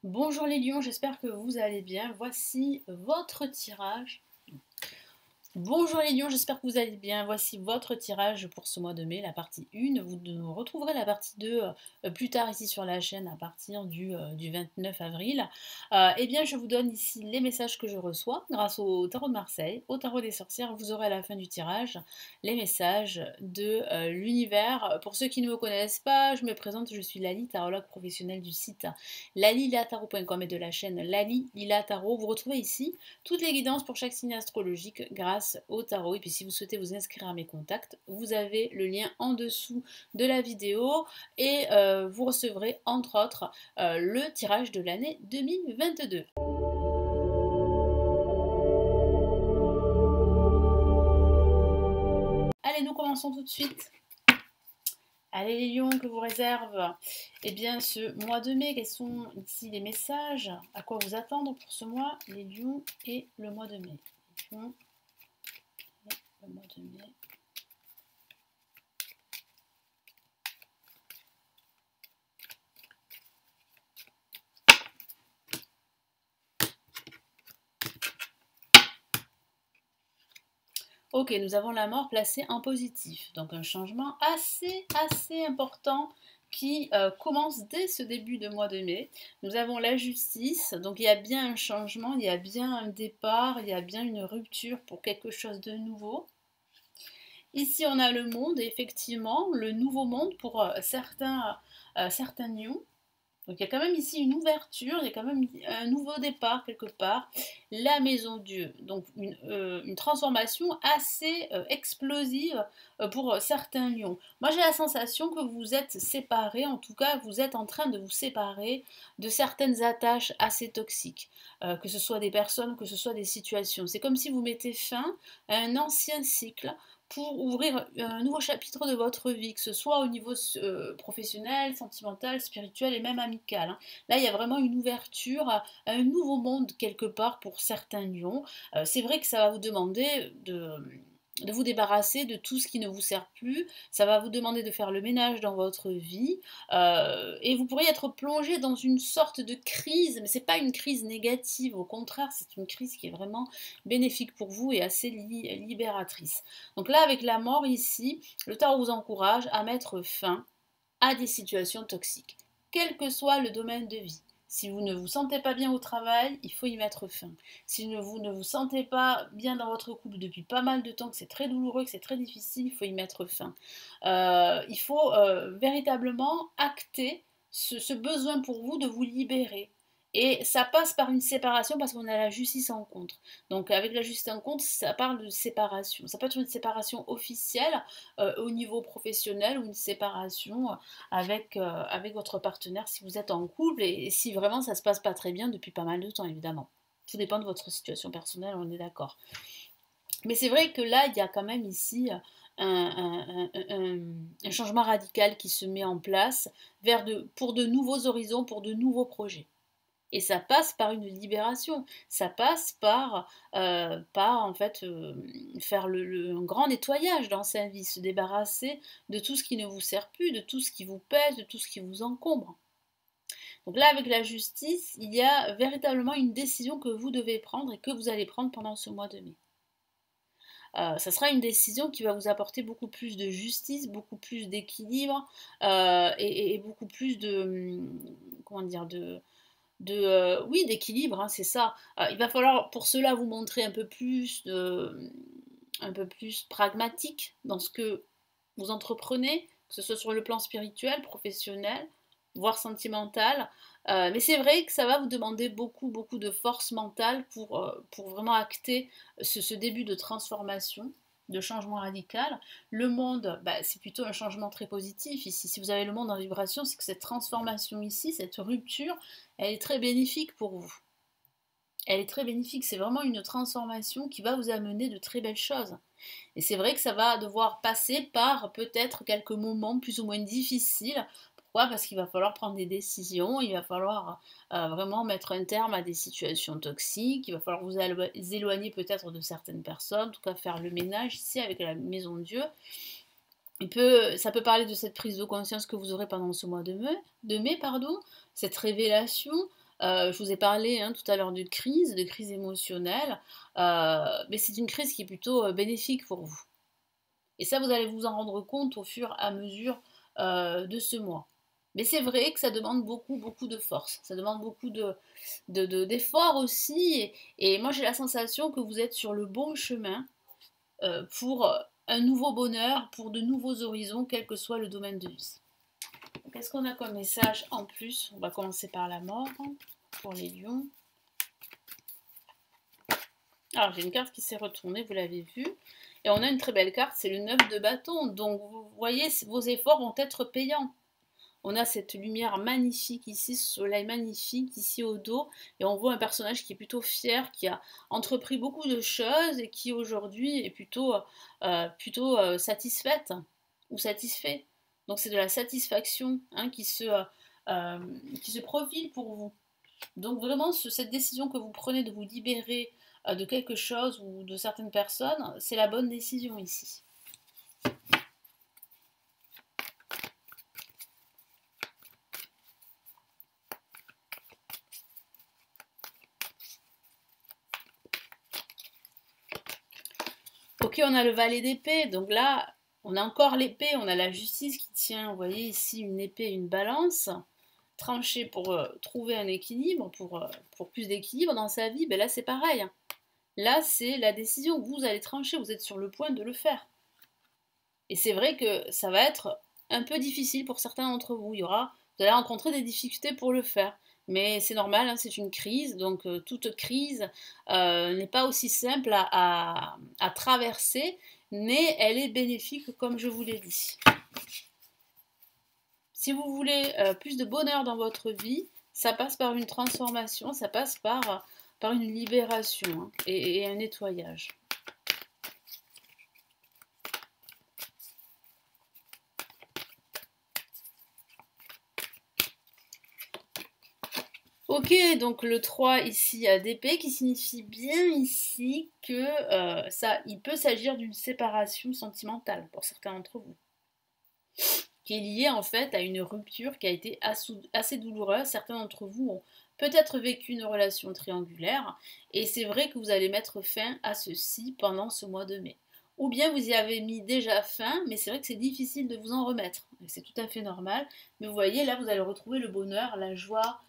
Bonjour les lions, j'espère que vous allez bien. Voici votre tirage. Bonjour les lions, j'espère que vous allez bien. Voici votre tirage pour ce mois de mai, la partie 1. Vous retrouverez la partie 2 plus tard ici sur la chaîne à partir du 29 avril. Eh bien, je vous donne ici les messages que je reçois grâce au tarot de Marseille, au tarot des sorcières. Vous aurez à la fin du tirage les messages de l'univers. Pour ceux qui ne me connaissent pas, je me présente, je suis Lali, tarologue professionnelle du site lalilatarot.com et de la chaîne Lali Lila Tarot. Vous retrouvez ici toutes les guidances pour chaque signe astrologique grâce au tarot. Et puis si vous souhaitez vous inscrire à mes contacts, vous avez le lien en dessous de la vidéo et vous recevrez entre autres le tirage de l'année 2022. Allez, nous commençons tout de suite. Allez les lions, que vous réserve bien ce mois de mai? Quels sont ici les messages? À quoi vous attendre pour ce mois, les lions et le mois de mai? Les lions et le mois de mai. Ok, nous avons la mort placée en positif, donc un changement assez important qui commence dès ce début de mois de mai. Nous avons la justice, donc il y a bien un changement, il y a bien un départ, il y a bien une rupture pour quelque chose de nouveau. Ici on a le monde, et effectivement, le nouveau monde pour certains lions. Donc il y a quand même ici une ouverture, il y a quand même un nouveau départ quelque part. La maison Dieu, donc une transformation assez explosive pour certains lions. Moi j'ai la sensation que vous êtes séparés, en tout cas vous êtes en train de vous séparer de certaines attaches assez toxiques. Que ce soit des personnes, que ce soit des situations. C'est comme si vous mettez fin à un ancien cycle pour ouvrir un nouveau chapitre de votre vie, que ce soit au niveau professionnel, sentimental, spirituel et même amical. Hein. Là, il y a vraiment une ouverture à un nouveau monde quelque part pour certains lions. C'est vrai que ça va vous demander de vous débarrasser de tout ce qui ne vous sert plus, ça va vous demander de faire le ménage dans votre vie, et vous pourriez être plongé dans une sorte de crise, mais c'est pas une crise négative, au contraire, c'est une crise qui est vraiment bénéfique pour vous et assez libératrice. Donc là, avec la mort ici, le tarot vous encourage à mettre fin à des situations toxiques, quel que soit le domaine de vie. Si vous ne vous sentez pas bien au travail, il faut y mettre fin. Si vous ne vous sentez pas bien dans votre couple depuis pas mal de temps, que c'est très douloureux, que c'est très difficile, il faut y mettre fin. Il faut véritablement acter ce besoin pour vous de vous libérer. Et ça passe par une séparation parce qu'on a la justice en contre. Donc avec la justice en compte, ça parle de séparation. Ça peut être une séparation officielle au niveau professionnel ou une séparation avec votre partenaire si vous êtes en couple et si vraiment ça se passe pas très bien depuis pas mal de temps évidemment. Tout dépend de votre situation personnelle, on est d'accord. Mais c'est vrai que là, il y a quand même ici un changement radical qui se met en place pour de nouveaux horizons, pour de nouveaux projets. Et ça passe par une libération, ça passe par en fait faire un grand nettoyage dans sa vie, se débarrasser de tout ce qui ne vous sert plus, de tout ce qui vous pèse, de tout ce qui vous encombre. Donc là, avec la justice, il y a véritablement une décision que vous devez prendre et que vous allez prendre pendant ce mois de mai. Ça sera une décision qui va vous apporter beaucoup plus de justice, beaucoup plus d'équilibre et beaucoup plus comment dire, oui, d'équilibre, hein, c'est ça. Il va falloir pour cela vous montrer un peu plus pragmatique dans ce que vous entreprenez, que ce soit sur le plan spirituel, professionnel, voire sentimental. Mais c'est vrai que ça va vous demander beaucoup de force mentale pour vraiment acter ce début de transformation, de changement radical. Le monde, bah, c'est plutôt un changement très positif ici. Si vous avez le monde en vibration, c'est que cette transformation ici, cette rupture, elle est très bénéfique pour vous. Elle est très bénéfique, c'est vraiment une transformation qui va vous amener de très belles choses. Et c'est vrai que ça va devoir passer par peut-être quelques moments plus ou moins difficiles. Pourquoi? Parce qu'il va falloir prendre des décisions, il va falloir vraiment mettre un terme à des situations toxiques, il va falloir vous éloigner peut-être de certaines personnes, en tout cas faire le ménage ici avec la maison de Dieu. Ça peut parler de cette prise de conscience que vous aurez pendant ce mois de mai, cette révélation, Je vous ai parlé hein, tout à l'heure de crise émotionnelle, mais c'est une crise qui est plutôt bénéfique pour vous. Et ça, vous allez vous en rendre compte au fur et à mesure de ce mois. Mais c'est vrai que ça demande beaucoup, beaucoup de force. Ça demande beaucoup d'efforts aussi. Et moi, j'ai la sensation que vous êtes sur le bon chemin pour un nouveau bonheur, pour de nouveaux horizons, quel que soit le domaine de vie. Qu'est-ce qu'on a comme message en plus? On va commencer par la mort pour les lions. Alors, j'ai une carte qui s'est retournée, vous l'avez vu. Et on a une très belle carte, c'est le 9 de bâton. Donc, vous voyez, vos efforts vont être payants. On a cette lumière magnifique ici, ce soleil magnifique ici au dos. Et on voit un personnage qui est plutôt fier, qui a entrepris beaucoup de choses et qui aujourd'hui est plutôt satisfaite ou satisfait. Donc, c'est de la satisfaction hein, qui se profile pour vous. Donc vraiment, cette décision que vous prenez de vous libérer de quelque chose ou de certaines personnes, c'est la bonne décision ici. Ok, on a le valet d'épée, donc là, on a encore l'épée, on a la justice qui tient, vous voyez ici, une épée et une balance, trancher pour trouver un équilibre, pour plus d'équilibre dans sa vie, ben là c'est pareil. Là, c'est la décision, vous allez trancher, vous êtes sur le point de le faire. Et c'est vrai que ça va être un peu difficile pour certains d'entre vous. Vous allez rencontrer des difficultés pour le faire. Mais c'est normal, hein, c'est une crise, donc toute crise n'est pas aussi simple à traverser, mais elle est bénéfique comme je vous l'ai dit. Si vous voulez plus de bonheur dans votre vie, ça passe par une transformation, ça passe par une libération hein, et un nettoyage. Ok, donc le 3 ici à d'épée qui signifie bien ici que il peut s'agir d'une séparation sentimentale pour certains d'entre vous, qui est liée en fait à une rupture qui a été assez douloureuse. Certains d'entre vous ont peut-être vécu une relation triangulaire et c'est vrai que vous allez mettre fin à ceci pendant ce mois de mai. Ou bien vous y avez mis déjà fin, mais c'est vrai que c'est difficile de vous en remettre. C'est tout à fait normal. Mais vous voyez, là, vous allez retrouver le bonheur, la joie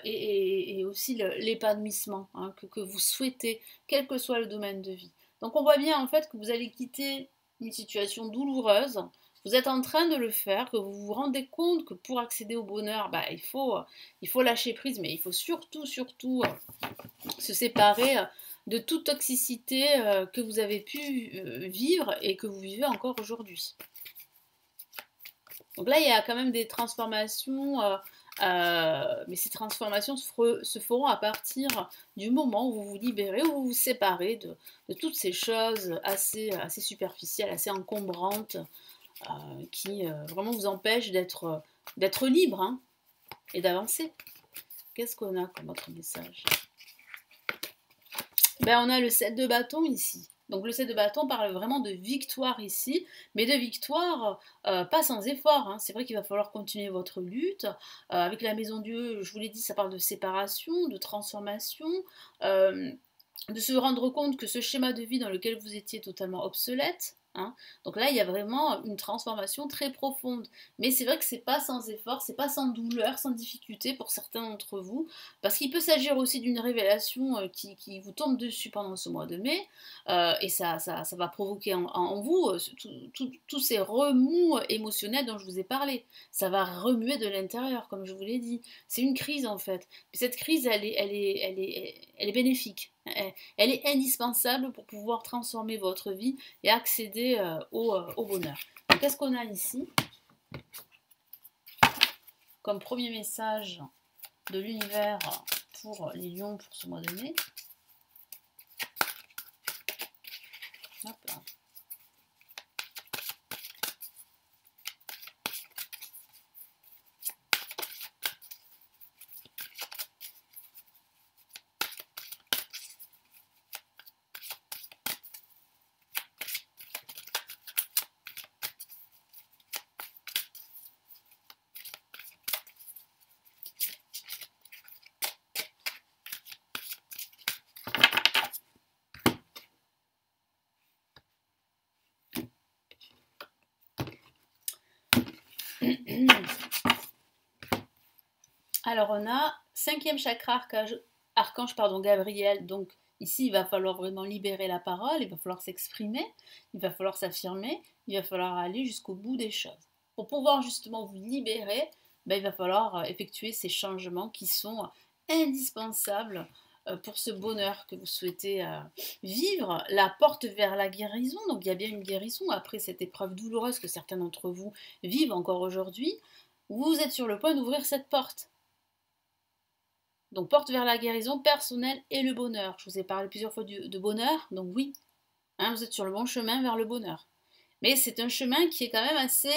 et aussi l'épanouissement hein, que vous souhaitez, quel que soit le domaine de vie. Donc on voit bien en fait que vous allez quitter une situation douloureuse. Vous êtes en train de le faire, que vous vous rendez compte que pour accéder au bonheur, bah, il faut lâcher prise, mais il faut surtout se séparer de toute toxicité que vous avez pu vivre et que vous vivez encore aujourd'hui. Donc là, il y a quand même des transformations, mais ces transformations se feront à partir du moment où vous vous libérez, où vous vous séparez de toutes ces choses assez superficielles, assez encombrantes, qui vraiment vous empêchent d'être libre hein, et d'avancer. Qu'est-ce qu'on a comme autre message? Ben, on a le 7 de bâton ici. Donc le 7 de bâton parle vraiment de victoire ici, mais de victoire pas sans effort. Hein. C'est vrai qu'il va falloir continuer votre lutte. Avec la maison Dieu, je vous l'ai dit, ça parle de séparation, de transformation, de se rendre compte que ce schéma de vie dans lequel vous étiez totalement obsolète. Hein. Donc là, il y a vraiment une transformation très profonde. Mais c'est vrai que c'est pas sans effort, c'est pas sans douleur, sans difficulté pour certains d'entre vous, parce qu'il peut s'agir aussi d'une révélation qui vous tombe dessus pendant ce mois de mai, et ça va provoquer en vous tous ces remous émotionnels dont je vous ai parlé. Ça va remuer de l'intérieur, comme je vous l'ai dit. C'est une crise en fait. Mais cette crise, elle est bénéfique. Elle est indispensable pour pouvoir transformer votre vie et accéder au bonheur. Donc, qu'est-ce qu'on a ici comme premier message de l'univers pour les lions pour ce mois de mai? Hop là. Alors on a cinquième chakra archange pardon, Gabriel, donc ici il va falloir vraiment libérer la parole, il va falloir s'exprimer, il va falloir s'affirmer, il va falloir aller jusqu'au bout des choses. Pour pouvoir justement vous libérer, ben, il va falloir effectuer ces changements qui sont indispensables pour ce bonheur que vous souhaitez vivre, la porte vers la guérison. Donc il y a bien une guérison après cette épreuve douloureuse que certains d'entre vous vivent encore aujourd'hui. Vous êtes sur le point d'ouvrir cette porte. Donc porte vers la guérison personnelle et le bonheur. Je vous ai parlé plusieurs fois de bonheur, donc oui, hein, vous êtes sur le bon chemin vers le bonheur. Mais c'est un chemin qui est quand même assez,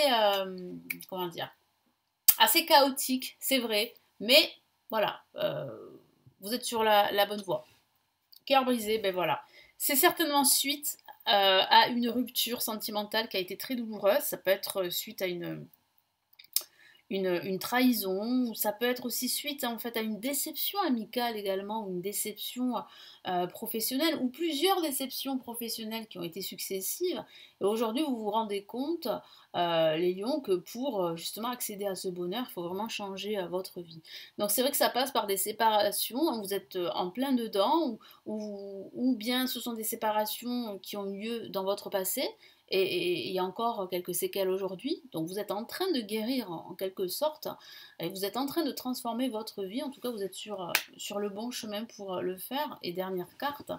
comment dire, assez chaotique, c'est vrai. Mais voilà, vous êtes sur la bonne voie. Cœur brisé, ben voilà. C'est certainement suite à une rupture sentimentale qui a été très douloureuse. Ça peut être suite à une trahison, ou ça peut être aussi suite en fait à une déception amicale également, ou une déception professionnelle, ou plusieurs déceptions professionnelles qui ont été successives. Et aujourd'hui, vous vous rendez compte, les lions, que pour justement accéder à ce bonheur, il faut vraiment changer votre vie. Donc c'est vrai que ça passe par des séparations, hein, vous êtes en plein dedans, ou bien ce sont des séparations qui ont eu lieu dans votre passé, et il y a encore quelques séquelles aujourd'hui. Donc vous êtes en train de guérir en quelque sorte, et vous êtes en train de transformer votre vie. En tout cas, vous êtes sur le bon chemin pour le faire. Et dernière carte,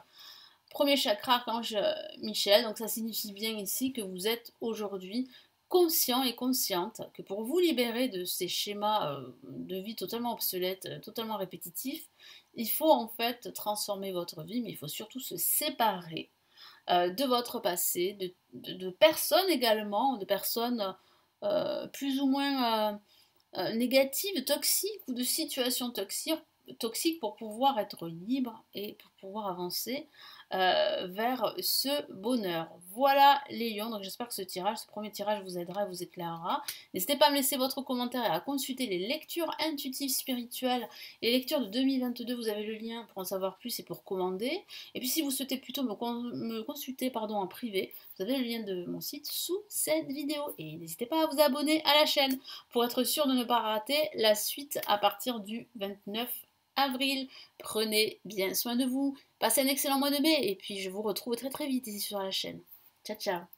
premier chakra, archange Michel. Donc ça signifie bien ici que vous êtes aujourd'hui conscient et consciente que pour vous libérer de ces schémas de vie totalement obsolètes, totalement répétitifs, il faut en fait transformer votre vie, mais il faut surtout se séparer de votre passé, de personnes également, de personnes plus ou moins négatives, toxiques, ou de situations toxiques pour pouvoir être libre et pour pouvoir avancer vers ce bonheur. Voilà les lions, donc j'espère que ce premier tirage vous aidera et vous éclairera. N'hésitez pas à me laisser votre commentaire et à consulter les lectures intuitives spirituelles, les lectures de 2022, vous avez le lien pour en savoir plus et pour commander. Et puis si vous souhaitez plutôt me consulter en privé, vous avez le lien de mon site sous cette vidéo. Et n'hésitez pas à vous abonner à la chaîne pour être sûr de ne pas rater la suite à partir du 29 avril. Prenez bien soin de vous, passez un excellent mois de mai et puis je vous retrouve très très vite ici sur la chaîne. Ciao ciao.